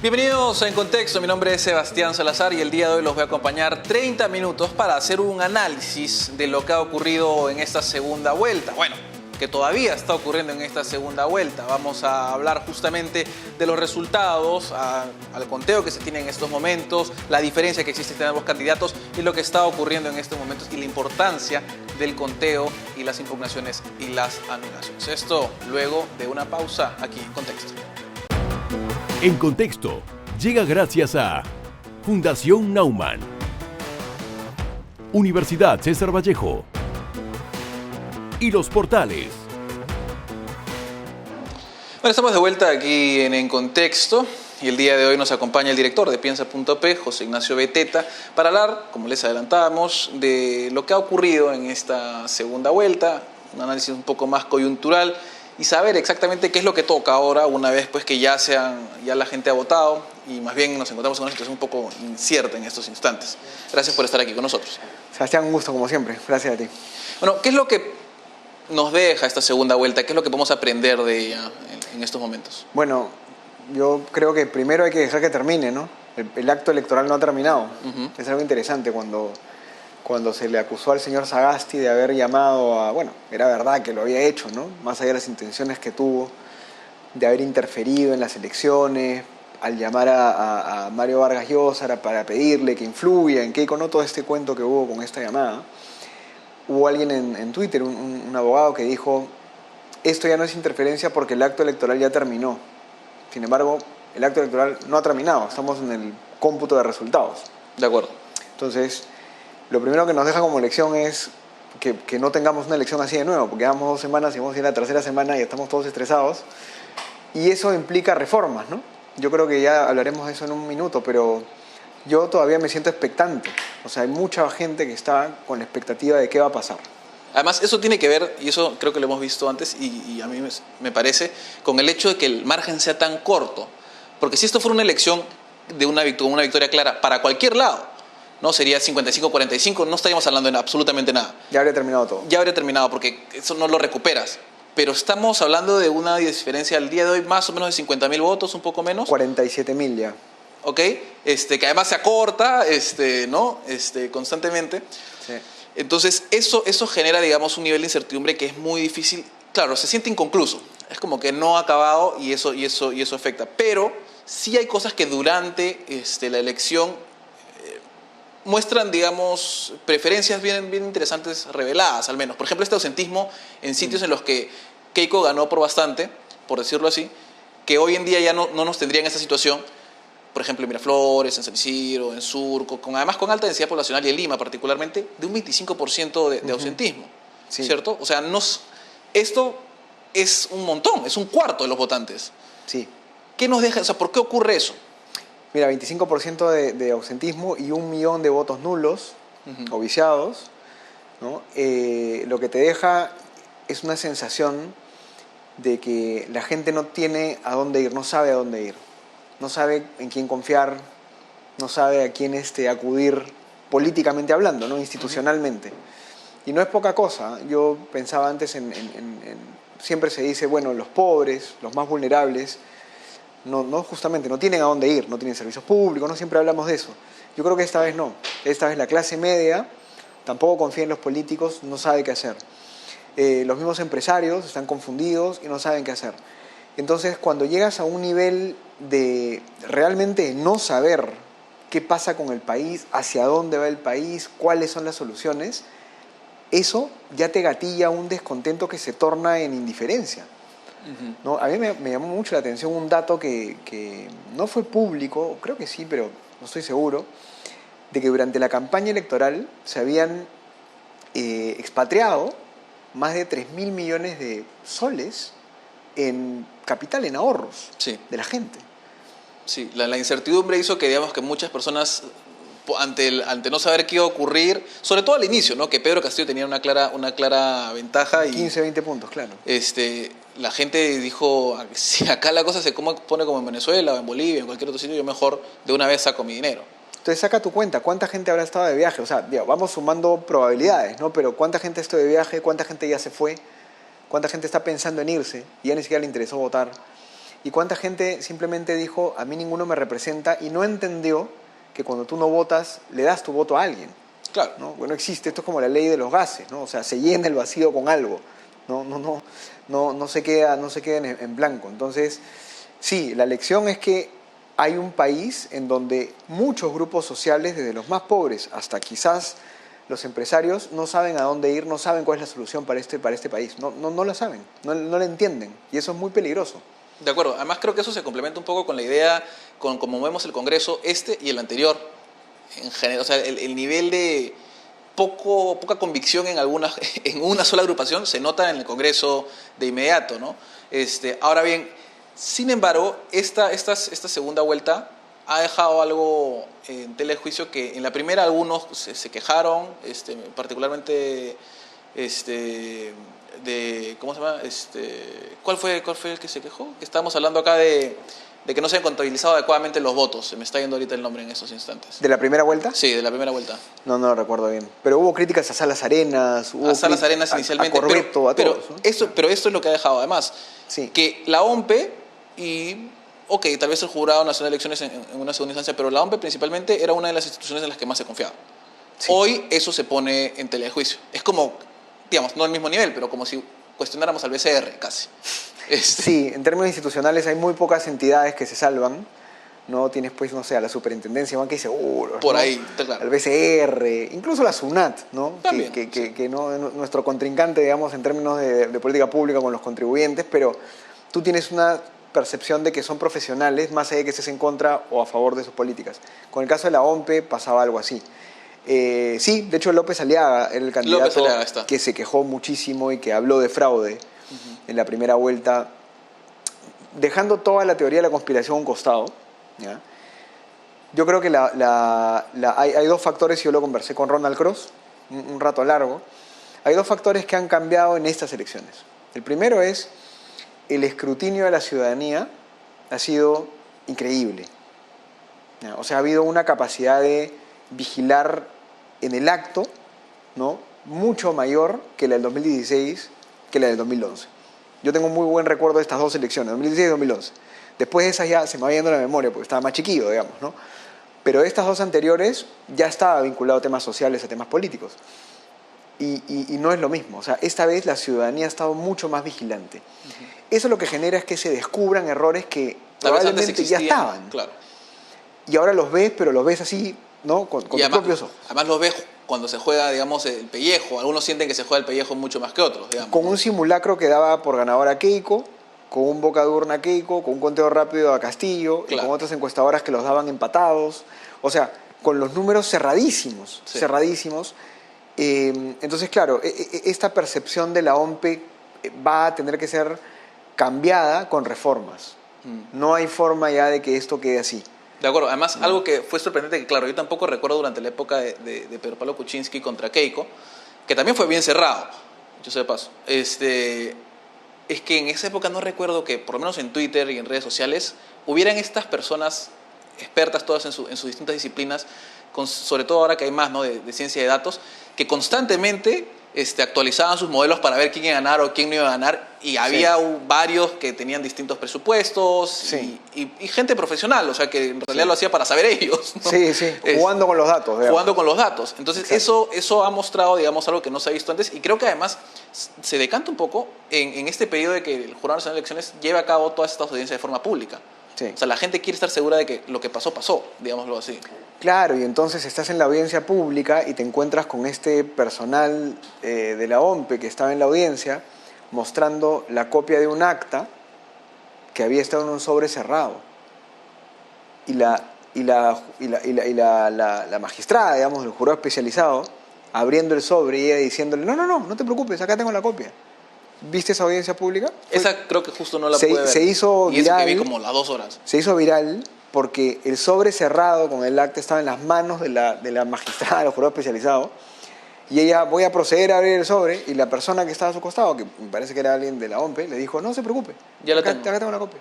Bienvenidos a En Contexto, mi nombre es Sebastián Salazar y el día de hoy los voy a acompañar 30 minutos para hacer un análisis de lo que ha ocurrido en esta segunda vuelta. Bueno, que todavía está ocurriendo en esta segunda vuelta. Vamos a hablar justamente de los resultados, al conteo que se tiene en estos momentos, la diferencia que existe entre ambos candidatos y lo que está ocurriendo en estos momentos y la importancia del conteo y las impugnaciones y las anulaciones. Esto luego de una pausa aquí en Contexto. En Contexto llega gracias a Fundación Naumann, Universidad César Vallejo y Los Portales. Bueno, estamos de vuelta aquí en Contexto y el día de hoy nos acompaña el director de Piensa.p, José Ignacio Beteta, para hablar, como les adelantábamos, de lo que ha ocurrido en esta segunda vuelta, un análisis un poco más coyuntural y saber exactamente qué es lo que toca ahora una vez pues, que ya la gente ha votado y más bien nos encontramos en una situación un popoco incierta en estos instantes. Gracias por estar aquí con nosotros. Sebastián, un gusto como siempre. Gracias a ti. Bueno, ¿qué es lo que nos deja esta segunda vuelta? ¿Qué es lo que podemos aprender de ella en estos momentos? Bueno, yo creo que primero hay que dejar que termine, ¿no? El acto electoral no ha terminado. Es algo interesante cuando se le acusó al señor Sagasti de haber llamado a... Bueno, era verdad que lo había hecho, ¿no? Más allá de las intenciones que tuvo de haber interferido en las elecciones, al llamar a Mario Vargas Llosa para pedirle que influya en Keiko, no todo este cuento que hubo con esta llamada. Hubo alguien en Twitter, un abogado que dijo, esto ya no es interferencia porque el acto electoral ya terminó. Sin embargo, el acto electoral no ha terminado, estamos en el cómputo de resultados. De acuerdo. Entonces, lo primero que nos deja como lección es que no tengamos una elección así de nuevo, porque llevamos 2 semanas y vamos a ir a la tercera semana y estamos todos estresados. Y eso implica reformas, ¿no? Yo creo que ya hablaremos de eso en un minuto, pero yo todavía me siento expectante. O sea, hay mucha gente que está con la expectativa de qué va a pasar. Además, eso tiene que ver, y eso creo que lo hemos visto antes, y a mí me parece, con el hecho de que el margen sea tan corto. Porque si esto fuera una elección de una victoria clara para cualquier lado, ¿no? Sería 55-45, no estaríamos hablando de absolutamente nada. Ya habría terminado todo. Ya habría terminado, porque eso no lo recuperas. Pero estamos hablando de una diferencia al día de hoy más o menos de 50.000 votos, un poco menos. 47.000 ya. ¿Ok? Que además se acorta, ¿no? Constantemente. Sí. Entonces, eso genera, digamos, un nivel de incertidumbre que es muy difícil. Claro, se siente inconcluso. Es como que no ha acabado y eso afecta. Pero sí hay cosas que durante la elección muestran, digamos, preferencias bien interesantes reveladas, al menos. Por ejemplo, este ausentismo en sitios en los que Keiko ganó por bastante, por decirlo así, que hoy en día ya no nos tendría en esa situación. Por ejemplo, en Miraflores, en San Isidro, en Surco, además con alta densidad poblacional y en Lima particularmente, de un 25% de ausentismo, sí. ¿Cierto? O sea, esto es un montón, es un cuarto de los votantes. Sí. ¿Qué nos deja? O sea, ¿por qué ocurre eso? Mira, 25% de ausentismo y 1 millón de votos nulos o viciados, ¿no? Lo que te deja es una sensación de que la gente no tiene a dónde ir, no sabe a dónde ir. No sabe en quién confiar, no sabe a quién acudir políticamente hablando, ¿no? Institucionalmente. Y no es poca cosa. Yo pensaba antes siempre se dice, bueno, los pobres, los más vulnerables, justamente no tienen a dónde ir, no tienen servicios públicos, no siempre hablamos de eso. Yo creo que esta vez no. Esta vez la clase media tampoco confía en los políticos, no sabe qué hacer. Los mismos empresarios están confundidos y no saben qué hacer. Entonces, cuando llegas a un nivel de realmente no saber qué pasa con el país, hacia dónde va el país, cuáles son las soluciones, eso ya te gatilla un descontento que se torna en indiferencia. ¿No? A mí me llamó mucho la atención un dato que no fue público, creo que sí, pero no estoy seguro, de que durante la campaña electoral se habían expatriado más de 3.000 millones de soles en capital, en ahorros de la gente. Sí, la incertidumbre hizo que, digamos, que muchas personas, ante no saber qué iba a ocurrir, sobre todo al inicio, ¿no? Que Pedro Castillo tenía una clara ventaja. 15, 20 puntos, claro. La gente dijo, si acá la cosa se pone como en Venezuela o en Bolivia, en cualquier otro sitio, yo mejor de una vez saco mi dinero. Entonces saca tu cuenta, ¿cuánta gente habrá estado de viaje? O sea, vamos sumando probabilidades, ¿no? Pero ¿cuánta gente está de viaje? ¿Cuánta gente ya se fue? ¿Cuánta gente está pensando en irse y ya ni siquiera le interesó votar? ¿Y cuánta gente simplemente dijo, a mí ninguno me representa, y no entendió que cuando tú no votas, le das tu voto a alguien? Claro. ¿No? Bueno, existe, esto es como la ley de los gases, ¿no? O sea, se llena el vacío con algo, no se queda en blanco. Entonces, sí, la lección es que hay un país en donde muchos grupos sociales, desde los más pobres hasta quizás los empresarios, no saben a dónde ir, no saben cuál es la solución para este país, no la saben, no la entienden, y eso es muy peligroso. De acuerdo, además creo que eso se complementa un poco con la idea, con cómo vemos el Congreso, y el anterior, en general, o sea, el nivel de poca convicción en una sola agrupación se nota en el Congreso de inmediato, ¿no? Ahora bien, sin embargo, esta segunda vuelta ha dejado algo en tela de juicio que en la primera algunos se quejaron, particularmente ¿cómo se llama? ¿Cuál fue el que se quejó? Estábamos hablando acá de que no se han contabilizado adecuadamente los votos. Se me está yendo ahorita el nombre en estos instantes. ¿De la primera vuelta? Sí, de la primera vuelta. No lo recuerdo bien. Pero hubo críticas a Salas Arenas, a Salas Arenas inicialmente. A Corbeto, a todos, ¿no? Pero esto es lo que ha dejado, además. Sí. Que la OMPE tal vez el Jurado Nacional de Elecciones en una segunda instancia, pero la OMPE principalmente era una de las instituciones en las que más se confiaba. Sí. Hoy eso se pone en tela de juicio. Es como, digamos, no al mismo nivel, pero como si cuestionáramos al BCR casi. Sí, en términos institucionales hay muy pocas entidades que se salvan. No tienes, pues, no sé, a la Superintendencia de Banca y Seguros. Por ¿no? ahí, está claro. Al BCR, incluso la SUNAT, ¿no? También. Que no, nuestro contrincante, digamos, en términos de política pública con los contribuyentes, pero tú tienes una percepción de que son profesionales, más allá de que estés en contra o a favor de sus políticas. Con el caso de la OMPE pasaba algo así. Sí, de hecho López Aliaga era el candidato que se quejó muchísimo y que habló de fraude en la primera vuelta, dejando toda la teoría de la conspiración a un costado, ¿ya? Yo creo que hay dos factores, y yo lo conversé con Ronald Cross un rato largo. Hay dos factores que han cambiado en estas elecciones. El primero es el escrutinio de la ciudadanía ha sido increíble, ¿ya? O sea, ha habido una capacidad de vigilar en el acto, ¿no?, mucho mayor que la del 2016, que la del 2011. Yo tengo muy buen recuerdo de estas dos elecciones, 2016 y 2011. Después de esas ya se me va yendo la memoria porque estaba más chiquillo, digamos, ¿no? Pero estas dos anteriores ya estaba vinculado a temas sociales, a temas políticos. Y no es lo mismo. O sea, esta vez la ciudadanía ha estado mucho más vigilante. Eso lo que genera es que se descubran errores que probablemente ya estaban. Claro. Y ahora los ves, pero los ves así, ¿no? Con tus propios ojos. Además los ves cuando se juega, digamos, el pellejo. Algunos sienten que se juega el pellejo mucho más que otros, digamos. Con un simulacro que daba por ganador a Keiko, con un boca de urna a Keiko, con un conteo rápido a Castillo, y con otras encuestadoras que los daban empatados. O sea, con los números cerradísimos, cerradísimos. Entonces, claro, esta percepción de la OMPE va a tener que ser cambiada con reformas. No hay forma ya de que esto quede así. De acuerdo. Además, algo que fue sorprendente, que claro, yo tampoco recuerdo durante la época de Pedro Pablo Kuczynski contra Keiko, que también fue bien cerrado, yo sé de paso. Es que en esa época no recuerdo que, por lo menos en Twitter y en redes sociales, hubieran estas personas expertas todas en sus distintas disciplinas, sobre todo ahora que hay más, ¿no?, de ciencia de datos, que constantemente actualizaban sus modelos para ver quién iba a ganar o quién no iba a ganar, y había varios que tenían distintos presupuestos y gente profesional, o sea, que en realidad lo hacía para saber ellos, ¿no? Sí, jugando con los datos. Digamos. Jugando con los datos. Entonces, eso ha mostrado, digamos, algo que no se ha visto antes, y creo que además se decanta un poco en este periodo de que el Jurado Nacional de Elecciones lleve a cabo todas estas audiencias de forma pública. Sí. O sea, la gente quiere estar segura de que lo que pasó, digámoslo así. Claro, y entonces estás en la audiencia pública y te encuentras con este personal de la OMPE que estaba en la audiencia mostrando la copia de un acta que había estado en un sobre cerrado. Y la magistrada, digamos, del jurado especializado, abriendo el sobre y ella diciéndole, no te preocupes, acá tengo la copia. ¿Viste esa audiencia pública? Esa creo que justo no la pude ver. Se hizo y viral. Eso que vi como las 2 horas. Se hizo viral porque el sobre cerrado con el acta estaba en las manos de la magistrada del jurado especializado, y ella, voy a proceder a abrir el sobre, y la persona que estaba a su costado, que me parece que era alguien de la OMPE, le dijo, no se preocupe, acá tengo la copia.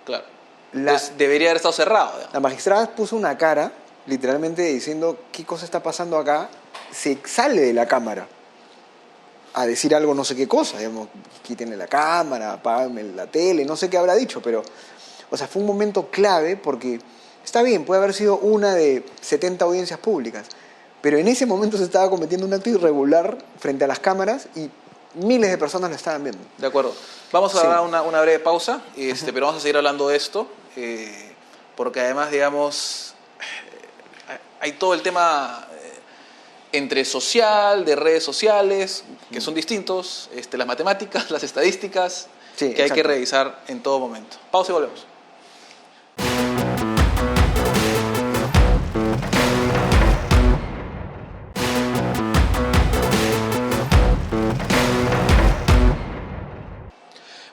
Claro. Entonces debería haber estado cerrado. Digamos. La magistrada puso una cara, literalmente diciendo, ¿qué cosa está pasando acá? Se sale de la cámara a decir algo, no sé qué cosa, digamos, quítenle la cámara, apáguenme la tele, no sé qué habrá dicho, pero O sea, fue un momento clave porque está bien, puede haber sido una de 70 audiencias públicas, pero en ese momento se estaba cometiendo un acto irregular frente a las cámaras y miles de personas lo estaban viendo. De acuerdo. Vamos a Sí. dar una breve pausa, pero vamos a seguir hablando de esto, porque además, digamos, hay todo el tema entre social, de redes sociales, que son distintos, las matemáticas, las estadísticas, Sí, que hay que exacto. revisar en todo momento. Pausa y volvemos.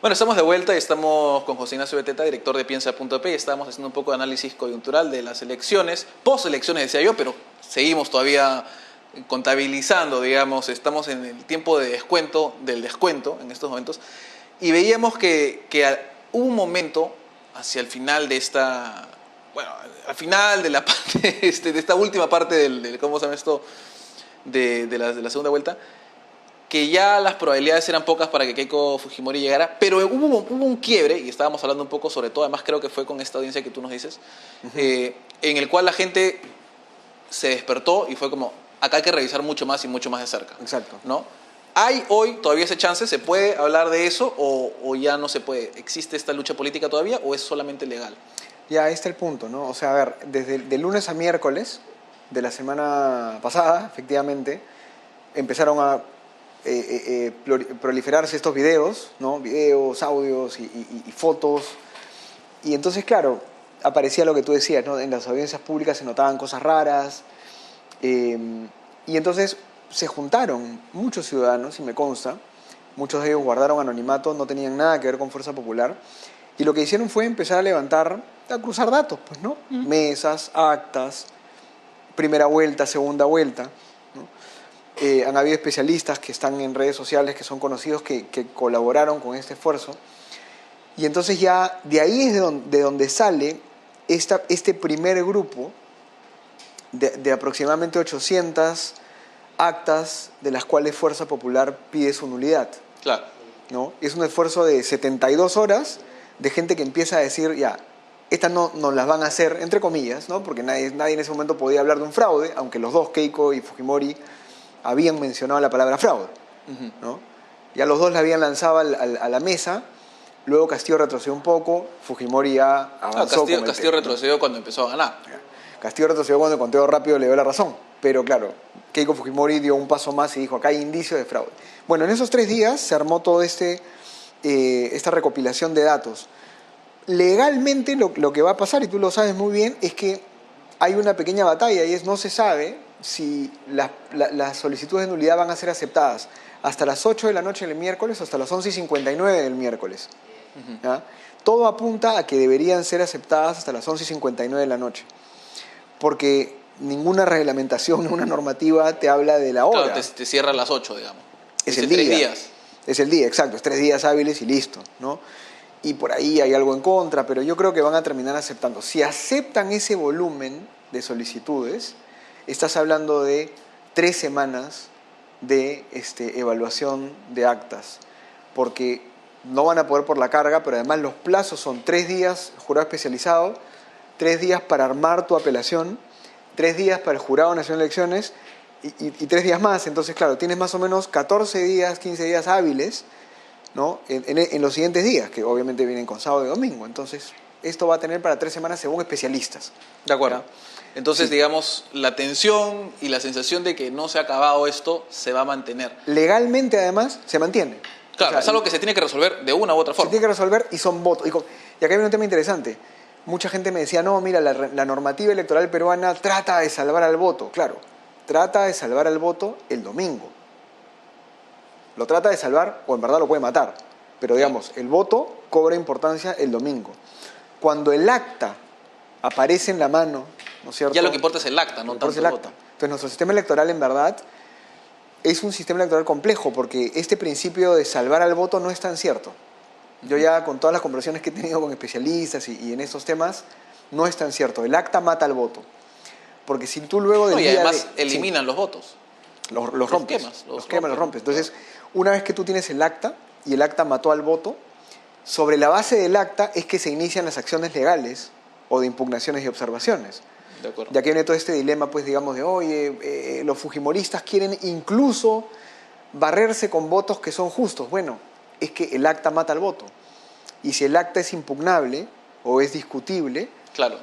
Bueno, estamos de vuelta y estamos con José Ignacio Beteta, director de Piensa.p, y estamos haciendo un poco de análisis coyuntural de las elecciones, post-elecciones decía yo, pero seguimos todavía contabilizando, digamos, estamos en el tiempo de descuento, del descuento en estos momentos, y veíamos que hubo un momento hacia el final de esta, bueno, al final de la parte, de esta última parte del ¿cómo se llama esto? De la segunda vuelta, que ya las probabilidades eran pocas para que Keiko Fujimori llegara, pero hubo un quiebre, y estábamos hablando un poco sobre todo, además creo que fue con esta audiencia que tú nos dices, en el cual la gente se despertó y fue como, acá hay que revisar mucho más y mucho más de cerca. Exacto. ¿No? ¿Hay hoy todavía ese chance? ¿Se puede hablar de eso o ya no se puede? ¿Existe esta lucha política todavía o es solamente legal? Ya, ahí está el punto, ¿no? O sea, a ver, desde de lunes a miércoles de la semana pasada, efectivamente, empezaron a proliferarse estos videos, ¿no? Videos, audios y fotos. Y entonces, claro, aparecía lo que tú decías, ¿no? En las audiencias públicas se notaban cosas raras. Y entonces se juntaron muchos ciudadanos, y me consta, muchos de ellos guardaron anonimato, no tenían nada que ver con Fuerza Popular, y lo que hicieron fue empezar a levantar, a cruzar datos, pues, ¿no? Mesas, actas, primera vuelta, segunda vuelta, ¿no? Han habido especialistas que están en redes sociales, que son conocidos, que colaboraron con este esfuerzo, y entonces ya de ahí es de donde sale este primer grupo de aproximadamente 800 actas de las cuales Fuerza Popular pide su nulidad, Claro. ¿no? Es un esfuerzo de 72 horas de gente que empieza a decir, ya, estas no las van a hacer, entre comillas, ¿no? Porque nadie en ese momento podía hablar de un fraude, aunque los dos, Keiko y Fujimori, habían mencionado la palabra fraude, ¿no? Ya los dos la habían lanzado a la mesa, luego Castillo retrocedió un poco, Fujimori ya avanzó. Castillo retrocedió cuando empezó a ganar. Castillo retrocedió cuando el conteo rápido le dio la razón, pero claro, Keiko Fujimori dio un paso más y dijo, acá hay indicios de fraude. Bueno, en esos 3 días se armó todo esta recopilación de datos. Legalmente lo que va a pasar, y tú lo sabes muy bien, es que hay una pequeña batalla y no se sabe si las solicitudes de nulidad van a ser aceptadas hasta las 8 de la noche del miércoles o hasta las 11:59 del miércoles. ¿Ya? Todo apunta a que deberían ser aceptadas hasta las 11:59 de la noche, porque ninguna reglamentación, ninguna normativa te habla de la hora. Claro, te cierra a las 8, digamos. Es Dice el día. 3 días. Es el día, exacto, es 3 días hábiles y listo, ¿no? Y por ahí hay algo en contra, pero yo creo que van a terminar aceptando. Si aceptan ese volumen de solicitudes, estás hablando de 3 semanas de evaluación de actas, porque no van a poder por la carga, pero además los plazos son 3 días jurado especializado, 3 días para armar tu apelación, 3 días para el Jurado Nacional de Elecciones y 3 días más. Entonces, claro, tienes más o menos 14 días, 15 días hábiles, ¿no? En los siguientes días, que obviamente vienen con sábado y domingo. Entonces, esto va a tener para 3 semanas según especialistas. De acuerdo. ¿Ya? Entonces, Sí. digamos, la tensión y la sensación de que no se ha acabado esto se va a mantener. Legalmente, además, se mantiene. Claro, O sea, es algo que se tiene que resolver de una u otra se forma. tiene que resolver y son votos. Y acá viene un tema interesante. Mucha gente me decía, no, mira, la normativa electoral peruana trata de salvar al voto. Claro, trata de salvar al voto el domingo. Lo trata de salvar o en verdad lo puede matar. Pero digamos, el voto cobra importancia el domingo. Cuando el acta aparece en la mano, ¿no es cierto? Ya lo que importa es el acta, no Lo que importa tanto es el el voto. acta. Entonces, nuestro sistema electoral en verdad es un sistema electoral complejo porque este principio de salvar al voto no es tan cierto. Yo ya con todas las conversaciones que he tenido con especialistas y en estos temas, no es tan cierto. El acta mata al voto. Porque si tú luego del No, y día además de... eliminan los votos. Sí, los rompes. quemas, Los rompes. Entonces, claro. una vez que tú tienes el acta y el acta mató al voto, Sobre la base del acta es que se inician las acciones legales o de impugnaciones y observaciones. De acuerdo. Ya que viene todo este dilema, pues digamos, de oye, los fujimoristas quieren incluso barrerse con votos que son justos. Bueno, es que el acta mata al voto. Y si el acta es impugnable o es discutible, Claro.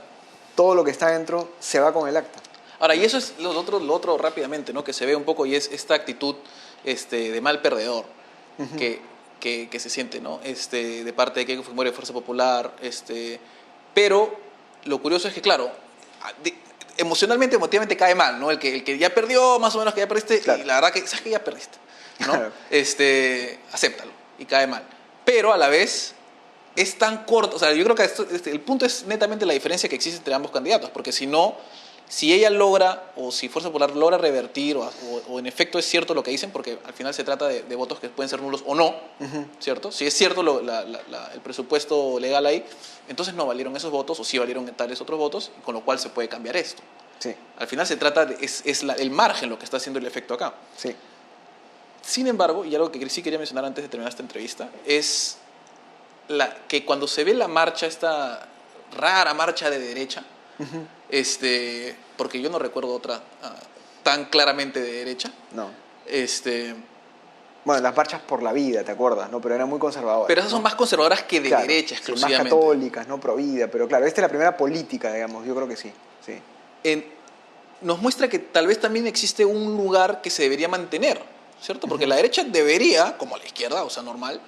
todo lo que está dentro se va con el acta. Ahora, y eso es lo otro rápidamente, ¿no? Que se ve un poco y es esta actitud de mal perdedor que se siente, ¿no? De parte de Keiko Fujimori de Fuerza Popular. Pero lo curioso es que, claro, emocionalmente, emotivamente cae mal, ¿no? El que ya perdió, más o menos que ya perdiste, Claro. y la verdad que sabes que ya perdiste, ¿no? Claro. Acéptalo y cae mal. Pero a la vez es tan corto, o sea, yo creo que el punto es netamente la diferencia que existe entre ambos candidatos, porque si no, si ella logra, o si Fuerza Popular logra revertir, o en efecto es cierto lo que dicen, porque al final se trata de votos que pueden ser nulos o no, ¿cierto? Si es cierto el presupuesto legal ahí, entonces no valieron esos votos, o sí valieron tales otros votos, con lo cual se puede cambiar esto. Sí, Al final se trata el margen lo que está haciendo el efecto acá. sí. Sin embargo, y algo que sí quería mencionar antes de terminar esta entrevista, es que cuando se ve la marcha, esta rara marcha de derecha, porque yo no recuerdo otra tan claramente de derecha, No. este, Bueno, las marchas por la vida, ¿te acuerdas? ¿No? Pero eran muy conservadoras. pero esas son más conservadoras que de Claro, derecha sí, exclusivamente. más católicas, no pro vida, pero claro, esta es la primera política, digamos, yo creo que sí. Sí. Nos muestra que tal vez también existe un lugar que se debería mantener, ¿cierto? Porque la derecha debería, como la izquierda, o sea, normal,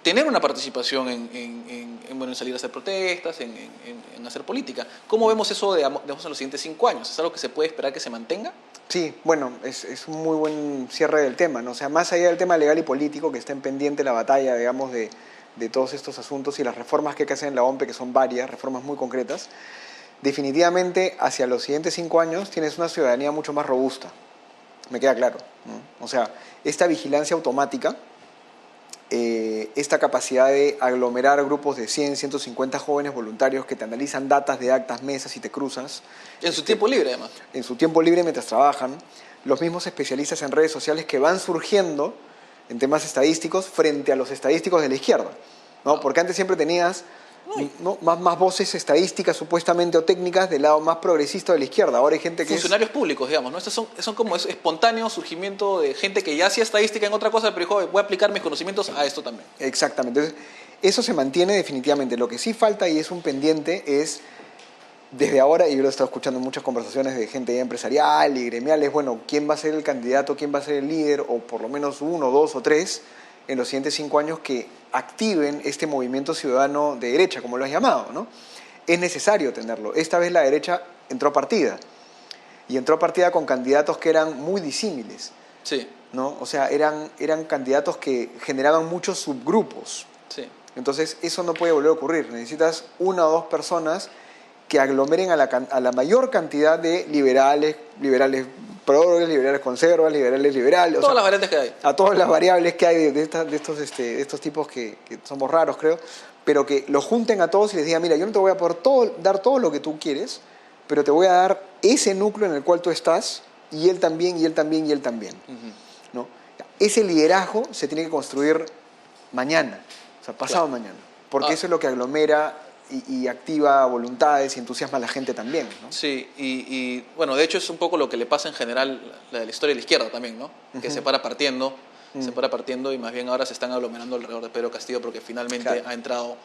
tener una participación en salir a hacer protestas, en hacer política. ¿Cómo vemos eso en los siguientes 5 años? ¿Es algo que se puede esperar que se mantenga? Sí, bueno, es un muy buen cierre del tema, ¿no? O sea, más allá del tema legal y político, que está en pendiente la batalla, digamos, de todos estos asuntos y las reformas que hay que hacer en la OMPE, que son varias, reformas muy concretas, definitivamente hacia los siguientes 5 años tienes una ciudadanía mucho más robusta, me queda claro, ¿no? O sea, esta vigilancia automática, esta capacidad de aglomerar grupos de 100, 150 jóvenes voluntarios que te analizan datas de actas, mesas y te cruzas. En su tiempo libre, además. En su tiempo libre mientras trabajan, los mismos especialistas en redes sociales que van surgiendo en temas estadísticos frente a los estadísticos de la izquierda, ¿no? Porque antes siempre tenías ¿no? más voces estadísticas supuestamente o técnicas del lado más progresista de la izquierda. Ahora hay gente que funcionarios públicos, digamos, ¿no? Estos son como espontáneo surgimiento de gente que ya hacía estadística en otra cosa, pero dijo, voy a aplicar mis conocimientos a esto también. Exactamente. Entonces, eso se mantiene definitivamente. Lo que sí falta y es un pendiente es, desde ahora, y yo lo he estado escuchando en muchas conversaciones de gente ya empresarial y gremiales, bueno, ¿quién va a ser el candidato, quién va a ser el líder, o por lo menos 1, 2 o 3 en los siguientes 5 años que activen este movimiento ciudadano de derecha, como lo has llamado, ¿no? Es necesario tenerlo. Esta vez la derecha entró a partida, y entró a partida con candidatos que eran muy disímiles, Sí, ¿no? O sea, eran candidatos que generaban muchos subgrupos. sí. Entonces, eso no puede volver a ocurrir. Necesitas 1 o 2 personas que aglomeren a la mayor cantidad de liberales progres, liberales conservas, liberales liberales. Todas las variantes que hay. A todas las variables que hay de estos tipos que somos raros, creo, pero que los junten a todos y les digan, mira, yo no te voy a poder dar todo lo que tú quieres, pero te voy a dar ese núcleo en el cual tú estás, y él también, y él también, y él también. ¿No? Ese liderazgo se tiene que construir mañana, o sea, pasado mañana, porque eso es lo que aglomera y activa voluntades y entusiasma a la gente también, ¿no? Sí, y bueno, de hecho es un poco lo que le pasa en general la historia de la izquierda también, ¿no? Que se para partiendo, y más bien ahora se están aglomerando alrededor de Pedro Castillo porque finalmente ha entrado...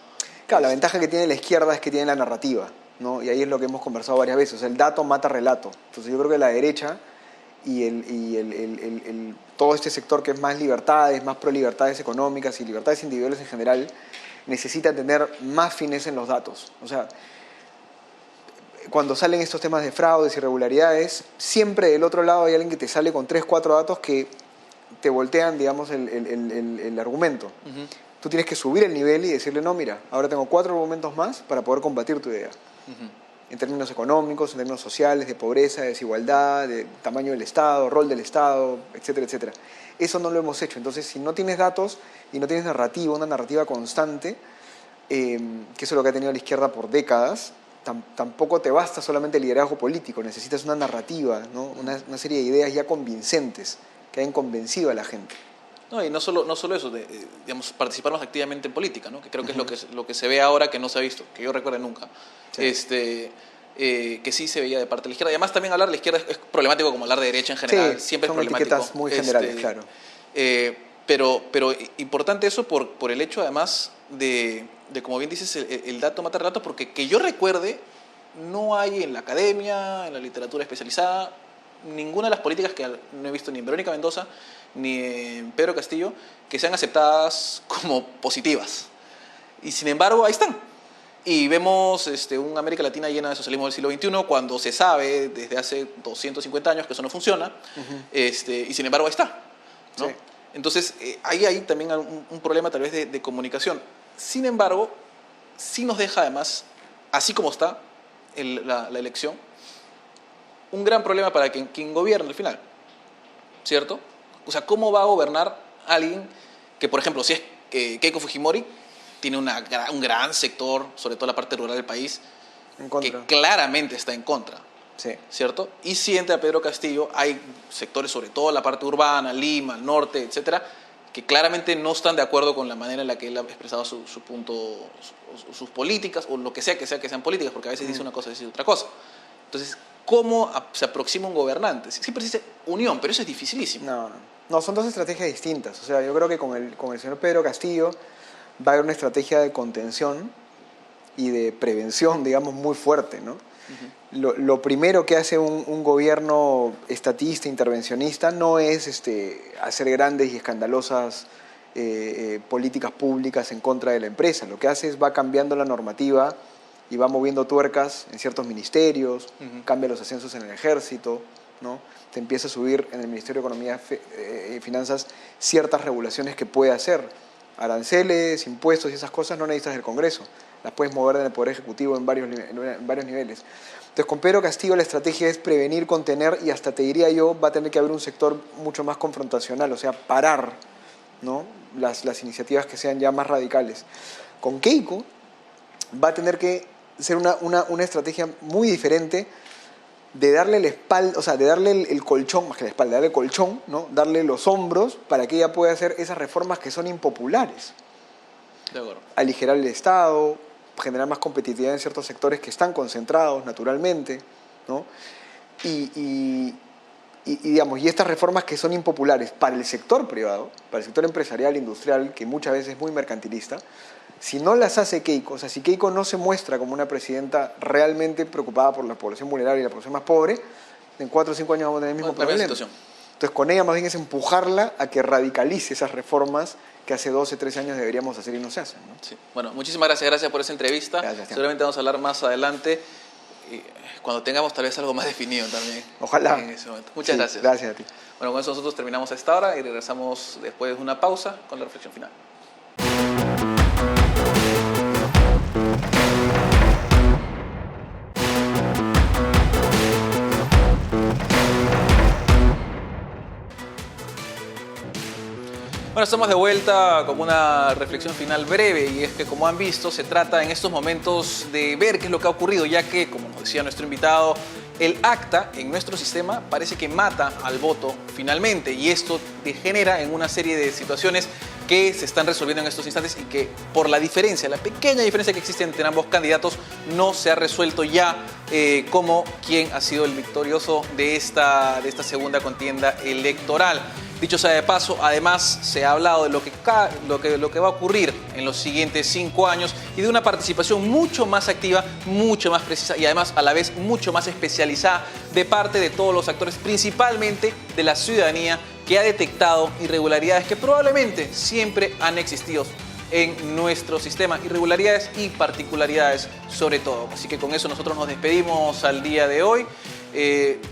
Claro, la ventaja que tiene la izquierda es que tiene la narrativa, ¿no? Y ahí es lo que hemos conversado varias veces, o sea, el dato mata relato. Entonces yo creo que la derecha y todo este sector que es más libertades, más pro libertades económicas y libertades individuales en general, necesita tener más fineza en los datos. O sea, cuando salen estos temas de fraudes, irregularidades, siempre del otro lado hay alguien que te sale con 3, 4 datos que te voltean, digamos, el argumento. Tú tienes que subir el nivel y decirle, no, mira, ahora tengo 4 argumentos más para poder combatir tu idea. En términos económicos, en términos sociales, de pobreza, de desigualdad, de tamaño del Estado, rol del Estado, etcétera, etcétera. Eso no lo hemos hecho. Entonces, si no tienes datos y no tienes narrativa, una narrativa constante, que eso es lo que ha tenido la izquierda por décadas, tampoco te basta solamente el liderazgo político, necesitas una narrativa, ¿no? Una serie de ideas ya convincentes, que hayan convencido a la gente. No, y no solo eso, digamos, participar más activamente en política, ¿no? Que creo que es lo que se ve ahora que no se ha visto, que yo recuerde nunca. Sí. Que sí se veía de parte de la izquierda. Y además también hablar de la izquierda es problemático como hablar de derecha en general. Sí, siempre son es problemático. etiquetas muy generales, claro. Pero importante eso por el hecho además de como bien dices, el dato mata el relato, porque que yo recuerde, no hay en la academia, en la literatura especializada, ninguna de las políticas que no he visto ni en Verónica Mendoza ni en Pedro Castillo que sean aceptadas como positivas. Y sin embargo, ahí están. Y vemos una América Latina llena de socialismo del siglo XXI cuando se sabe desde hace 250 años que eso no funciona, y sin embargo ahí está, ¿no? Sí. Entonces, ahí hay también un problema tal vez de comunicación. Sin embargo, sí nos deja además, así como está la elección, un gran problema para quien gobierna al final, ¿cierto? O sea, ¿cómo va a gobernar alguien que, por ejemplo, si es Keiko Fujimori, tiene un gran sector, sobre todo la parte rural del país, que claramente está en contra, sí, ¿cierto? Y si entra Pedro Castillo, hay sectores, sobre todo la parte urbana, Lima, el norte, etcétera, que claramente no están de acuerdo con la manera en la que él ha expresado su punto, sus políticas, o lo que sea que sean políticas, porque a veces dice una cosa y dice otra cosa. Entonces, ¿cómo se aproxima un gobernante? Siempre se dice unión, pero eso es dificilísimo. No, son dos estrategias distintas. O sea, yo creo que con el señor Pedro Castillo va a haber una estrategia de contención y de prevención, digamos, muy fuerte, ¿no? Lo primero que hace un gobierno estatista, intervencionista, no es hacer grandes y escandalosas políticas públicas en contra de la empresa. Lo que hace es va cambiando la normativa y va moviendo tuercas en ciertos ministerios, cambia los ascensos en el ejército, ¿no? Te empieza a subir en el Ministerio de Economía y Finanzas ciertas regulaciones que puede hacer. Aranceles, impuestos y esas cosas no necesitas del Congreso. Las puedes mover en el Poder Ejecutivo en varios niveles. Entonces, con Pedro Castillo la estrategia es prevenir, contener y hasta te diría yo, va a tener que haber un sector mucho más confrontacional, o sea, parar, ¿no? las iniciativas que sean ya más radicales. Con Keiko va a tener que ser una estrategia muy diferente de darle la espalda, o sea, de darle el colchón, más que la espalda, darle el colchón, ¿no? Darle los hombros para que ella pueda hacer esas reformas que son impopulares. De acuerdo. Aligerar el Estado, generar más competitividad en ciertos sectores que están concentrados naturalmente, ¿no? Y estas reformas que son impopulares para el sector privado, para el sector empresarial, industrial, que muchas veces es muy mercantilista, si no las hace Keiko, o sea, si Keiko no se muestra como una presidenta realmente preocupada por la población vulnerable y la población más pobre, en 4 o 5 años vamos a tener el mismo problema. Entonces, con ella más bien es empujarla a que radicalice esas reformas que hace 12, 13 años deberíamos hacer y no se hacen, ¿no? Sí. Bueno, muchísimas gracias por esa entrevista. Gracias, seguramente vamos a hablar más adelante, cuando tengamos tal vez algo más definido también. Ojalá. En ese momento. Muchas gracias. Gracias a ti. Bueno, con eso nosotros terminamos a esta hora y regresamos después de una pausa con la reflexión final. Bueno, estamos de vuelta con una reflexión final breve, y es que, como han visto, se trata en estos momentos de ver qué es lo que ha ocurrido, ya que, como nos decía nuestro invitado, el acta en nuestro sistema parece que mata al voto finalmente, y esto degenera en una serie de situaciones que se están resolviendo en estos instantes y que, por la diferencia, la pequeña diferencia que existe entre ambos candidatos, no se ha resuelto ya como quién ha sido el victorioso de esta segunda contienda electoral. Dicho sea de paso, además se ha hablado de lo que va a ocurrir en los siguientes 5 años y de una participación mucho más activa, mucho más precisa y además a la vez mucho más especializada de parte de todos los actores, principalmente de la ciudadanía, que ha detectado irregularidades que probablemente siempre han existido en nuestro sistema, irregularidades y particularidades sobre todo. Así que con eso nosotros nos despedimos al día de hoy.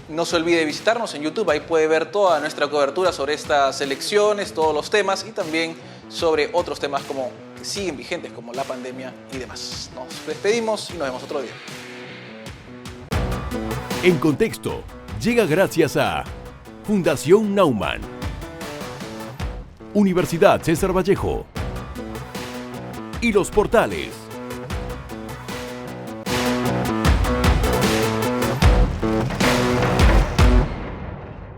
No se olvide visitarnos en YouTube, ahí puede ver toda nuestra cobertura sobre estas elecciones, todos los temas y también sobre otros temas que siguen vigentes, como la pandemia y demás. Nos despedimos y nos vemos otro día. En Contexto llega gracias a Fundación Naumann, Universidad César Vallejo y Los Portales.